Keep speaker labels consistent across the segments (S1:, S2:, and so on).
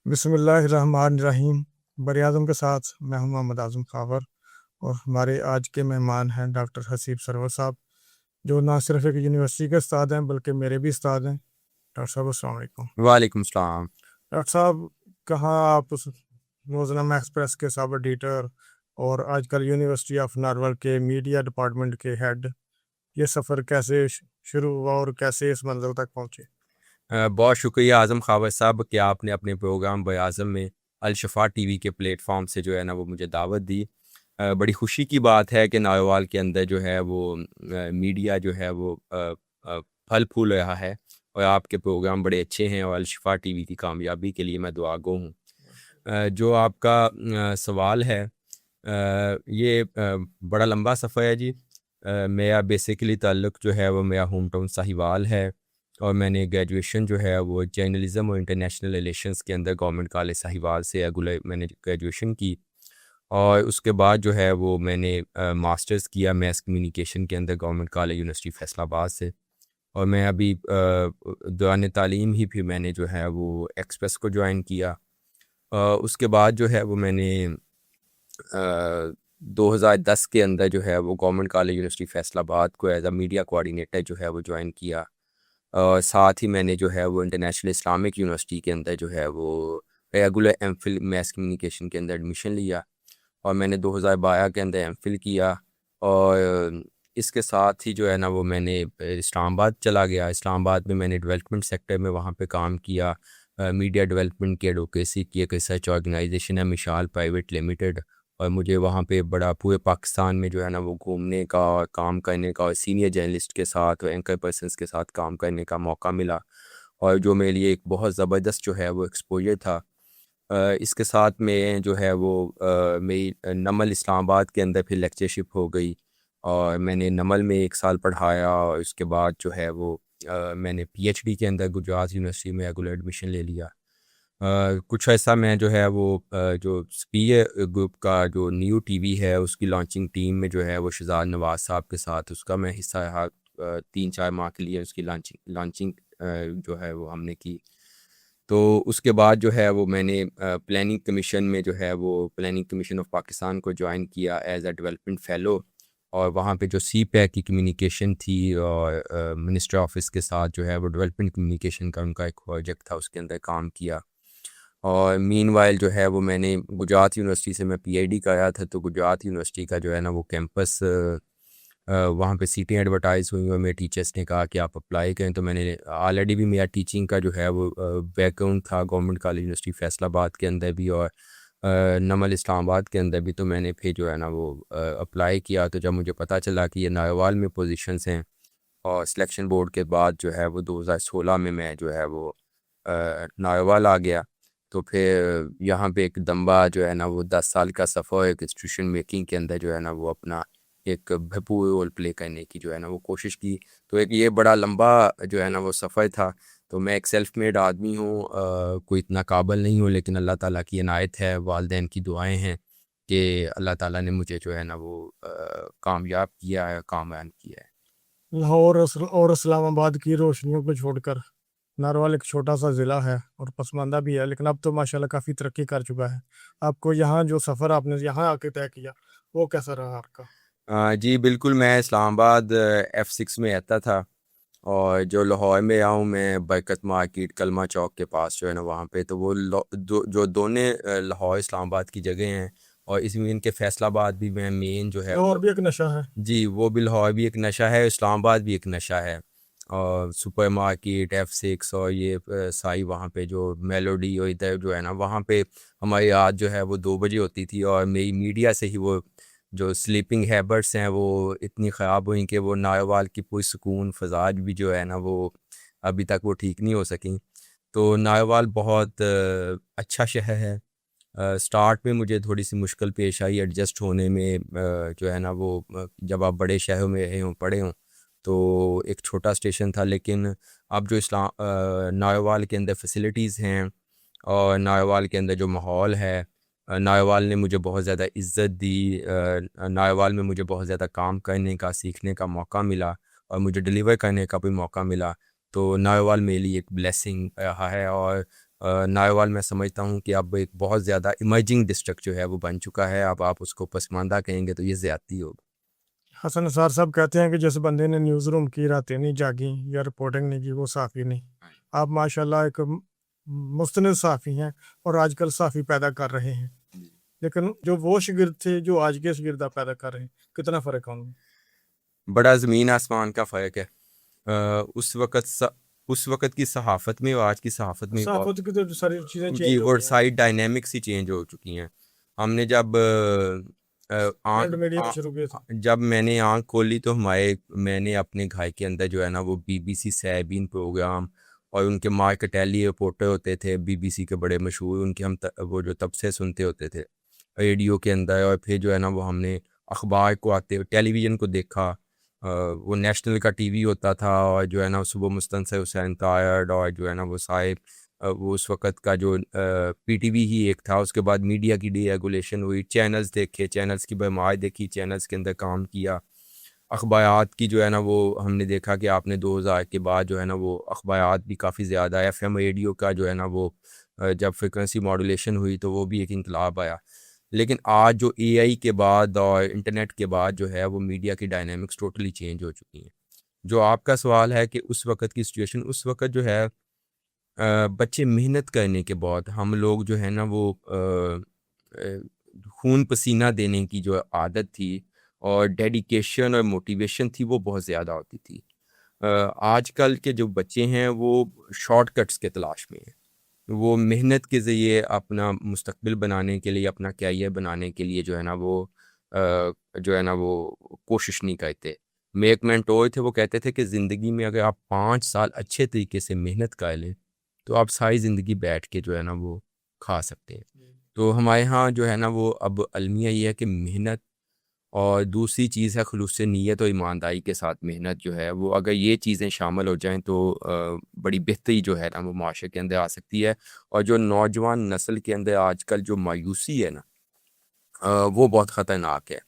S1: بسم اللہ الرحمن الرحیم۔ براعظم کے ساتھ میں ہوں محمد اعظم خاور، اور ہمارے آج کے مہمان ہیں ڈاکٹر حسیب سرور صاحب، جو نہ صرف ایک یونیورسٹی کے استاد ہیں بلکہ میرے بھی استاد ہیں۔ ڈاکٹر صاحب السلام علیکم۔
S2: وعلیکم السلام۔
S1: ڈاکٹر صاحب، کہاں آپ روزنامہ ایکسپریس کے سب ایڈیٹر اور آج کل یونیورسٹی آف نارول کے میڈیا ڈپارٹمنٹ کے ہیڈ، یہ سفر کیسے شروع ہوا اور کیسے اس منزل تک پہنچے؟
S2: بہت شکریہ اعظم خاور صاحب کہ آپ نے اپنے پروگرام براعظم میں الشفا ٹی وی کے پلیٹ فارم سے جو ہے نا وہ مجھے دعوت دی۔ بڑی خوشی کی بات ہے کہ ناروال کے اندر جو ہے وہ میڈیا جو ہے وہ پھل پھول رہا ہے، اور آپ کے پروگرام بڑے اچھے ہیں، اور الشفا ٹی وی کی کامیابی کے لیے میں دعا گو ہوں۔ جو آپ کا سوال ہے، یہ بڑا لمبا سفر ہے جی۔ میرا بیسیکلی تعلق جو ہے وہ میرا ہوم ٹاؤن ساہیوال ہے، اور میں نے گریجویشن جو ہے وہ جرنلزم اور انٹرنیشنل ریلیشنز کے اندر گورنمنٹ کالج ساہیوال سے ریگولر میں نے گریجویشن کی، اور اس کے بعد جو ہے وہ میں نے ماسٹرز کیا میس کمیونیکیشن کے اندر گورنمنٹ کالج یونیورسٹی فیصل آباد سے، اور میں ابھی دوران تعلیم ہی پھر میں نے جو ہے وہ ایکسپریس کو جوائن کیا۔ اس کے بعد جو ہے وہ میں نے 2010 کے اندر جو ہے وہ گورنمنٹ کالج یونیورسٹی فیصل آباد کو ایز اے میڈیا کوآرڈینیٹر جو ہے وہ جوائن کیا، اور ساتھ ہی میں نے جو ہے وہ انٹرنیشنل اسلامک یونیورسٹی کے اندر جو ہے وہ regular M Phil mass communication کے اندر ایڈمیشن لیا، اور میں نے 2012 کے اندر ایم فل کیا، اور اس کے ساتھ ہی جو ہے نا وہ میں نے اسلام آباد چلا گیا۔ اسلام آباد میں میں نے ڈیولپمنٹ سیکٹر میں وہاں پہ کام کیا، میڈیا ڈیولپمنٹ کی ایڈوکیسی کی ایک ریسرچ آرگنائزیشن ہے مشال پرائیویٹ لمیٹڈ، اور مجھے وہاں پہ بڑا پورے پاکستان میں جو ہے نا وہ گھومنے کا اور کام کرنے کا، اور سینئر جرنلسٹ کے ساتھ اور اینکر پرسنس کے ساتھ کام کرنے کا موقع ملا، اور جو میرے لیے ایک بہت زبردست جو ہے وہ ایکسپوجر تھا۔ اس کے ساتھ میں جو ہے وہ میری نمل اسلام آباد کے اندر پھر لیکچرشپ ہو گئی، اور میں نے نمل میں 1 سال پڑھایا، اور اس کے بعد جو ہے وہ میں نے پی ایچ ڈی کے اندر گجرات یونیورسٹی میں ریگولر ایڈمیشن لے لیا۔ کچھ ایسا میں جو ہے وہ جو سپیئر گروپ کا جو نیو ٹی وی ہے اس کی لانچنگ ٹیم میں جو ہے وہ شہزاد نواز صاحب کے ساتھ اس کا میں حصہ رہا 3-4 ماہ کے لیے، اس کی لانچنگ جو ہے وہ ہم نے کی۔ تو اس کے بعد جو ہے وہ میں نے پلاننگ کمیشن میں جو ہے وہ پلاننگ کمیشن آف پاکستان کو جوائن کیا ایز اے ڈیولپمنٹ فیلو، اور وہاں پہ جو سی پیک کی کمیونیکیشن تھی اور منسٹر آفس کے ساتھ جو ہے وہ ڈیولپمنٹ کمیونیکیشن کا ان کا ایک پروجیکٹ تھا، اس کے اندر کام کیا۔ اور مین وائل جو ہے وہ میں نے گجرات یونیورسٹی سے میں پی آئی ڈی کا آیا تھا، تو گجرات یونیورسٹی کا جو ہے نا وہ کیمپس وہاں پہ سیٹیں ایڈورٹائز ہوئی، اور میرے ٹیچرس نے کہا کہ آپ اپلائی کریں، تو میں نے آلریڈی بھی میرا ٹیچنگ کا جو ہے وہ بیک گراؤنڈ تھا گورنمنٹ کالج یونیورسٹی فیصل آباد کے اندر بھی اور نمل اسلام آباد کے اندر بھی، تو میں نے پھر جو ہے نا وہ اپلائی کیا۔ تو جب مجھے پتہ چلا کہ یہ ناروال میں پوزیشنز ہیں، اور سلیکشن بورڈ کے بعد جو ہے وہ 2016 میں جو ہے وہ ناروال آ گیا، تو پھر یہاں پہ ایک دمبا جو ہے نا وہ 10 سال کا سفر ایک انسٹیٹیوشن میکنگ کے اندر جو ہے نا وہ اپنا ایک بھرپور رول پلے کرنے کی جو ہے نا وہ کوشش کی۔ تو ایک یہ بڑا لمبا جو ہے نا وہ سفر تھا۔ تو میں ایک سیلف میڈ آدمی ہوں، کوئی اتنا قابل نہیں ہوں، لیکن اللہ تعالیٰ کی عنایت ہے، والدین کی دعائیں ہیں کہ اللہ تعالیٰ نے مجھے جو ہے نا وہ کامیاب کیا ہے، کامیاب کیا ہے۔
S1: لاہور اور اسلام آباد کی روشنیوں کو چھوڑ کر ناروال ایک چھوٹا سا ضلع ہے اور پسماندہ بھی ہے، لیکن اب تو ماشاءاللہ کافی ترقی کر چکا ہے۔ آپ کو یہاں جو سفر آپ نے یہاں آ کے طے کیا وہ کیسا رہا آپ کا؟
S2: جی بالکل، میں اسلام آباد F6 میں رہتا تھا، اور جو لاہور میں آؤں میں برکت مارکیٹ کلمہ چوک کے پاس جو ہے نا وہاں پہ، تو وہ جو دونوں لاہور اسلام آباد کی جگہ ہیں، اور اس میں ان کے فیصل آباد بھی میں مین جو ہے
S1: اور بھی ایک نشہ ہے
S2: جی، وہ بھی لاہور بھی ایک نشہ ہے، اسلام آباد بھی ایک نشہ ہے، اور سپر مارکیٹ F6 اور یہ سائی وہاں پہ جو میلوڈی اور ادھر جو ہے نا وہاں پہ ہماری رات جو ہے وہ 2 بجے ہوتی تھی، اور میری میڈیا سے ہی وہ جو سلیپنگ ہیبٹس ہیں وہ اتنی خراب ہوئیں کہ وہ ناروال کی پوری سکون فضاج بھی جو ہے نا وہ ابھی تک وہ ٹھیک نہیں ہو سکیں۔ تو ناروال بہت اچھا شہر ہے۔ سٹارٹ میں مجھے تھوڑی سی مشکل پیش آئی ایڈجسٹ ہونے میں، جو ہے نا وہ جب آپ بڑے شہروں میں رہے ہوں پڑھے ہوں تو ایک چھوٹا اسٹیشن تھا، لیکن اب جو ناروال کے اندر فیسلٹیز ہیں اور ناروال کے اندر جو ماحول ہے، ناروال نے مجھے بہت زیادہ عزت دی، ناروال میں مجھے بہت زیادہ کام کرنے کا سیکھنے کا موقع ملا، اور مجھے ڈیلیور کرنے کا بھی موقع ملا۔ تو ناروال میرے لیے ایک بلیسنگ رہا ہے، اور ناروال میں سمجھتا ہوں کہ اب ایک بہت زیادہ ایمرجنگ ڈسٹرکٹ جو ہے وہ بن چکا ہے. اب آپ اس کو پسماندہ کہیں گے تو یہ زیادتی ہوگی.
S1: حسن نثار صاحب کہتے ہیں کہ جس بندے نے نیوز روم کی راتیں نہیں جاگیں یا رپورٹنگ نہیں کی وہ صحافی نہیں. آپ ماشاءاللہ ایک مستند صحافی ہیں اور آج کل صحافی پیدا کر رہے ہیں, لیکن جو وہ شاگرد تھے جو آج کے شاگرد آپ پیدا کر رہے ہیں, کتنا فرق ہے ان میں؟
S2: بڑا زمین آسمان کا فرق ہے. اس وقت کی صحافت میں اور آج کی صحافت میں
S1: صحافت کی تو ساری چیزیں
S2: جی
S1: چینج ہو
S2: وہ
S1: گئی ہیں.
S2: ساری ڈائنامکس ہی چینج ہو چکی ہیں. ہم نے
S1: پرنٹ میڈیا شروع کیے تھے.
S2: جب میں نے آنکھ کھولی تو میں نے اپنے گھر کے اندر جو ہے نا وہ BBC سیبین پروگرام اور ان کے مارکٹیلی رپورٹر ہوتے تھے BBC کے بڑے مشہور, ان کے ہم وہ جو تب سے سنتے ہوتے تھے ریڈیو کے اندر. اور پھر جو ہے نا وہ ہم نے اخبار کو آتے ٹیلی ویژن کو دیکھا. وہ نیشنل کا ٹی وی ہوتا تھا اور جو ہے نا صبح مستنصر حسین تائرڈ اور جو ہے نا وہ صاحب وہ اس وقت کا جو PTV ہی ایک تھا. اس کے بعد میڈیا کی ڈی ریگولیشن ہوئی, چینلز دیکھے, چینلز کی بھرمار دیکھی, چینلز کے اندر کام کیا. اخبارات کی جو ہے نا وہ ہم نے دیکھا کہ آپ نے 2000 کے بعد جو ہے نا وہ اخبارات بھی کافی زیادہ ہے. FM ریڈیو کا جو ہے نا وہ جب فریکوینسی ماڈولیشن ہوئی تو وہ بھی ایک انقلاب آیا. لیکن آج جو AI کے بعد اور انٹرنیٹ کے بعد جو ہے وہ میڈیا کی ڈائنامکس ٹوٹلی چینج ہو چکی ہیں. جو آپ کا سوال ہے کہ اس وقت کی سچویشن, اس وقت جو ہے بچے محنت کرنے کے بعد ہم لوگ جو ہے نا وہ خون پسینہ دینے کی جو عادت تھی اور ڈیڈیکیشن اور موٹیویشن تھی وہ بہت زیادہ ہوتی تھی. آج کل کے جو بچے ہیں وہ شارٹ کٹس کے تلاش میں ہیں. وہ محنت کے ذریعے اپنا مستقبل بنانے کے لیے, اپنا کیریئر بنانے کے لیے جو ہے نا وہ جو ہے نا وہ کوشش نہیں کرتے. ایک مینٹور تھے, وہ کہتے تھے کہ زندگی میں اگر آپ 5 سال اچھے طریقے سے محنت کر لیں تو آپ ساری زندگی بیٹھ کے جو ہے نا وہ کھا سکتے ہیں. تو ہمارے ہاں جو ہے نا وہ اب المیہ یہ ہے کہ محنت, اور دوسری چیز ہے خلوص نیت اور ایمانداری کے ساتھ محنت جو ہے وہ, اگر یہ چیزیں شامل ہو جائیں تو بڑی بہتری جو ہے نا وہ معاشرے کے اندر آ سکتی ہے. اور جو نوجوان نسل کے اندر آج کل جو مایوسی ہے نا وہ بہت خطرناک ہے,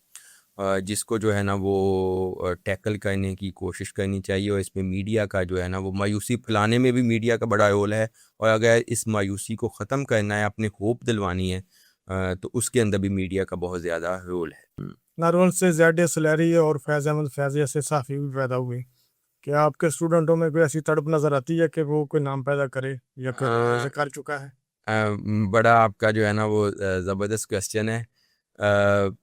S2: جس کو جو ہے نا وہ ٹیکل کرنے کی کوشش کرنی چاہیے. اور اس میں میڈیا کا جو ہے نا وہ مایوسی پھیلانے میں بھی میڈیا کا بڑا رول ہے, اور اگر اس مایوسی کو ختم کرنا ہے, اپنے ہوپ دلوانی ہے, تو اس کے اندر بھی میڈیا کا بہت زیادہ رول ہے.
S1: نارول سے ZA سلیری اور فیض احمد فیض جیسے صحافی بھی پیدا ہوئے. کیا آپ کے اسٹوڈنٹوں میں کوئی ایسی تڑپ نظر آتی ہے کہ وہ کوئی نام پیدا کرے یا ایسے کر چکا ہے؟
S2: بڑا آپ کا جو ہے نا وہ زبردست کویسچن ہے.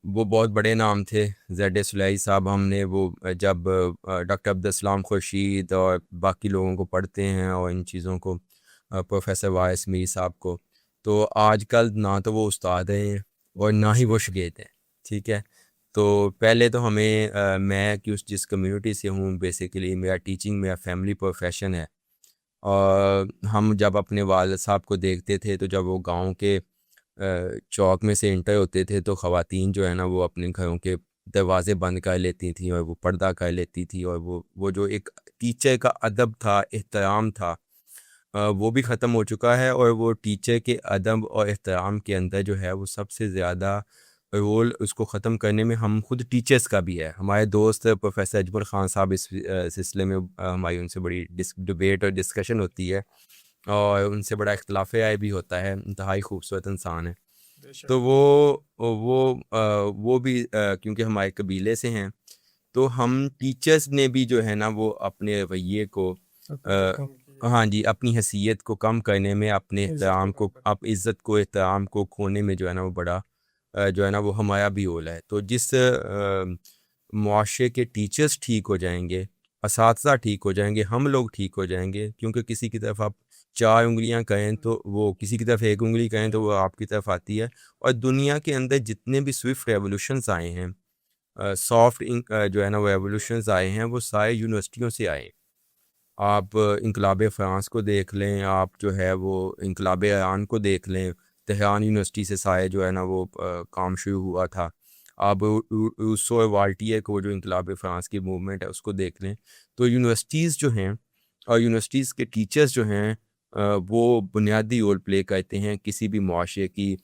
S2: وہ بہت بڑے نام تھے ZA سلیری صاحب. ہم نے وہ جب ڈاکٹر عبدالسلام خورشید اور باقی لوگوں کو پڑھتے ہیں اور ان چیزوں کو, پروفیسر وائس میر صاحب کو, تو آج کل نہ تو وہ استاد ہیں اور نہ ہی وہ شاگرد ہیں. ٹھیک ہے, تو پہلے تو ہمیں میں جس کمیونٹی سے ہوں بیسیکلی میرا ٹیچنگ میرا فیملی پروفیشن ہے. اور ہم جب اپنے والد صاحب کو دیکھتے تھے تو جب وہ گاؤں کے چوک میں سے انٹر ہوتے تھے تو خواتین جو ہے نا وہ اپنے گھروں کے دروازے بند کر لیتی تھیں اور وہ پردہ کر لیتی تھیں. اور وہ جو ایک ٹیچر کا ادب تھا, احترام تھا, وہ بھی ختم ہو چکا ہے. اور وہ ٹیچر کے ادب اور احترام کے اندر جو ہے وہ سب سے زیادہ رول اس کو ختم کرنے میں ہم خود ٹیچرز کا بھی ہے. ہمارے دوست پروفیسر اجمل خان صاحب اس سلسلے میں ہماری ان سے بڑی ڈبیٹ اور ڈسکشن ہوتی ہے, اور ان سے بڑا اختلاف رائے بھی ہوتا ہے. انتہائی خوبصورت انسان ہے. تو وہ بھی کیونکہ ہمارے قبیلے سے ہیں, تو ہم ٹیچرز نے بھی جو ہے نا وہ اپنے رویے کو ہاں جی اپنی حیثیت کو کم کرنے میں, اپنے احترام کو, عزت کو, احترام کو کھونے میں جو ہے نا وہ بڑا جو ہے نا وہ ہمارا بھی رول ہے. تو جس معاشرے کے ٹیچرز ٹھیک ہو جائیں گے, اساتذہ ٹھیک ہو جائیں گے, ہم لوگ ٹھیک ہو جائیں گے. کیونکہ کسی کی طرف آپ 4 انگلیاں کہیں تو وہ کسی کی طرف 1 انگلی کہیں تو وہ آپ کی طرف آتی ہے. اور دنیا کے اندر جتنے بھی سوئفٹ ریولوشنز آئے ہیں, سافٹ جو ہے نا وہ ریولوشنز آئے ہیں, وہ سارے یونیورسٹیوں سے آئے. آپ انقلاب فرانس کو دیکھ لیں, آپ جو ہے وہ انقلاب ایران کو دیکھ لیں, تہران یونیورسٹی سے سائے جو ہے نا وہ کام شروع ہوا تھا. آپ روسو والٹیئر کو جو انقلاب فرانس کی موومنٹ ہے اس کو دیکھ لیں. تو یونیورسٹیز جو ہیں اور یونیورسٹیز کے ٹیچرز جو ہیں وہ بنیادی رول پلے کرتے ہیں کسی بھی معاشرے کی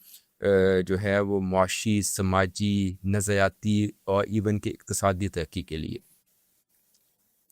S2: جو ہے وہ معاشی, سماجی, نظریاتی اور ایون کہ اقتصادی ترقی کے لیے.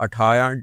S2: 18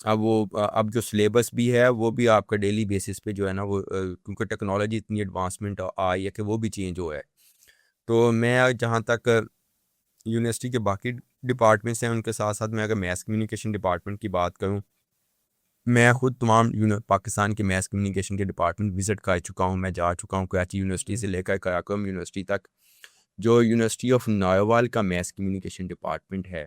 S2: اب وہ اب جو سلیبس بھی ہے وہ بھی آپ کا ڈیلی بیسس پہ جو ہے نا وہ کیونکہ ٹیکنالوجی اتنی ایڈوانسمنٹ آئی ہے کہ وہ بھی چینج ہوا ہے. تو میں جہاں تک یونیورسٹی کے باقی ڈپارٹمنٹس ہیں ان کے ساتھ ساتھ میں اگر میس کمیونیکیشن ڈپارٹمنٹ کی بات کروں، میں خود تمام پاکستان کے میس کمیونیکیشن کے ڈپارٹمنٹ وزٹ کر چکا ہوں. میں جا چکا ہوں کراچی یونیورسٹی سے لے کر قراقرم یونیورسٹی تک. جو یونیورسٹی آف ناروال کا میس کمیونیکیشن ڈپارٹمنٹ ہے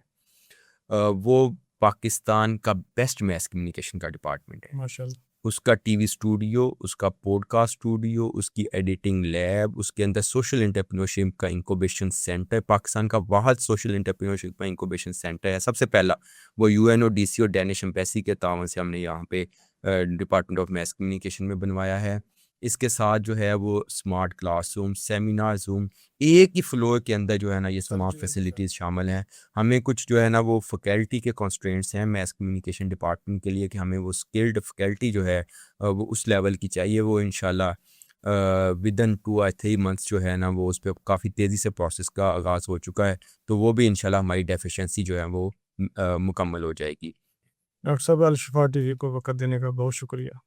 S2: وہ پاکستان کا بیسٹ میس کمیونیکیشن کا ڈپارٹمنٹ ہے.
S1: ماشاء اللہ.
S2: اس کا ٹی وی اسٹوڈیو، اس کا پوڈ کاسٹ اسٹوڈیو، اس کی ایڈیٹنگ لیب، اس کے اندر سوشل انٹرپرینیورشپ کا انکوبیشن سینٹر، پاکستان کا واحد سوشل انٹرپرینیورشپ کا انکوبیشن سینٹر ہے. سب سے پہلا وہ U N O D C اور ڈینش ایمبیسی کے تعاون سے ہم نے یہاں پہ ڈپارٹمنٹ آف میس کمیونیکیشن میں بنوایا ہے. اس کے ساتھ جو ہے وہ اسمارٹ کلاس روم، سیمینار روم، ایک ہی فلور کے اندر جو ہے نا یہ تمام فیسلٹیز شامل ہیں. ہمیں کچھ جو ہے نا وہ فیکلٹی کے کنسٹرینٹس ہیں میس کمیونیکیشن ڈپارٹمنٹ کے لیے کہ ہمیں وہ اسکلڈ فیکلٹی جو ہے وہ اس لیول کی چاہیے. وہ انشاءاللہ ودن 2 or 3 months جو ہے نا وہ اس پہ کافی تیزی سے پروسیس کا آغاز ہو چکا ہے. تو وہ بھی انشاءاللہ ہماری ڈیفیشنسی جو ہے وہ مکمل ہو جائے گی.
S1: ڈاکٹر صاحب الشفا ٹی وی کو وقت دینے کا بہت شکریہ.